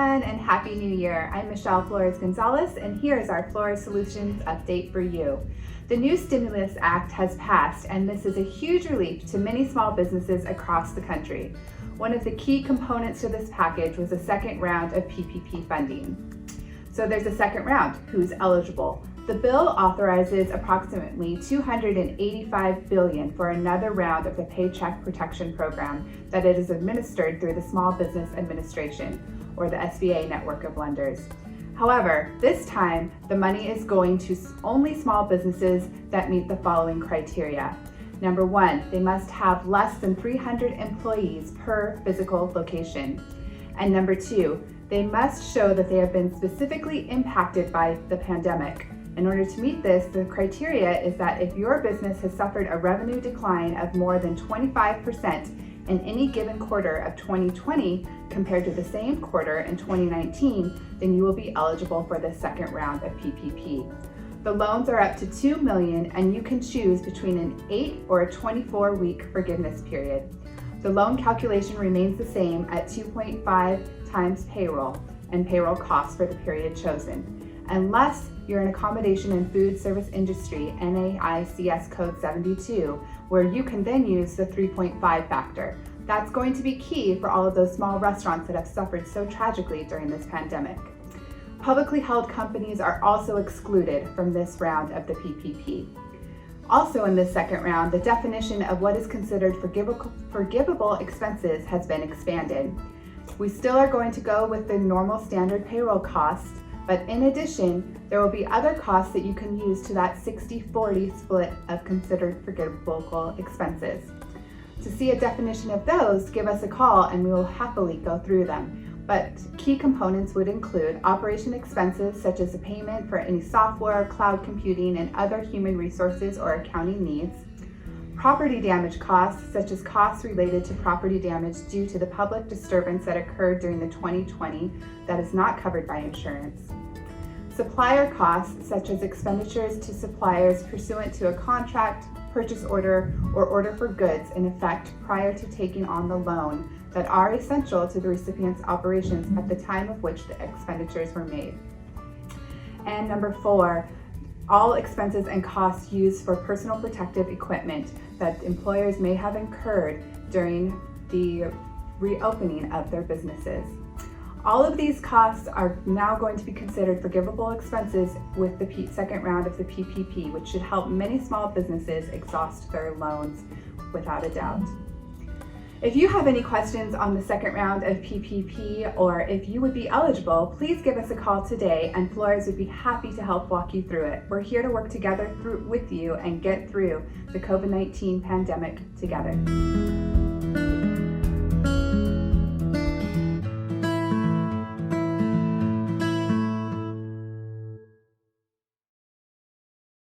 everyone, and Happy New Year. I'm 𝙍𝙀𝙍𝙊𝙍𝙄𝙕, and here's our FLORES Solutions update for you. The new Stimulus Act has passed, and this is a huge relief to many small businesses across the country. One of the key components to this package was a second round of PPP funding. So there's a second round. Who's eligible? The bill authorizes approximately $285 billion for another round of the Paycheck Protection Program that it is administered through the Small Business Administration, or the SBA network of lenders. However, this time, the money is going to only small businesses that meet the following criteria. Number one, they must have less than 300 employees per physical location. And number two, they must show that they have been specifically impacted by the pandemic. In order to meet this, the criteria is that if your business has suffered a revenue decline of more than 25% in any given quarter of 2020 compared to the same quarter in 2019, then you will be eligible for the second round of PPP. The loans are up to $2 million, and you can choose between an 8 or a 24-week forgiveness period. The loan calculation remains the same at 2.5 times payroll and payroll costs for the period chosen, unless you're an accommodation and food service industry NAICS code 72, where you can then use the 3.5 factor. That's going to be key for all of those small restaurants that have suffered so tragically during this pandemic. Publicly held companies are also excluded from this round of the PPP. Also in this second round, the definition of what is considered forgivable expenses has been expanded. We still are going to go with the normal standard payroll costs, but in addition, there will be other costs that you can use to that 60-40 split of considered forgivable expenses. To see a definition of those, give us a call and we will happily go through them. But key components would include operation expenses such as a payment for any software, cloud computing, and other human resources or accounting needs. Property damage costs such as costs related to property damage due to the public disturbance that occurred during the 2020 that is not covered by insurance. Supplier costs such as expenditures to suppliers pursuant to a contract, purchase order, or order for goods in effect prior to taking on the loan that are essential to the recipient's operations at the time of which the expenditures were made. And number four, all expenses and costs used for personal protective equipment that employers may have incurred during the reopening of their businesses. All of these costs are now going to be considered forgivable expenses with the second round of the PPP, which should help many small businesses exhaust their loans without a doubt. If you have any questions on the second round of PPP, or if you would be eligible, please give us a call today and FLORES would be happy to help walk you through it. We're here to work together with you and get through the COVID-19 pandemic together.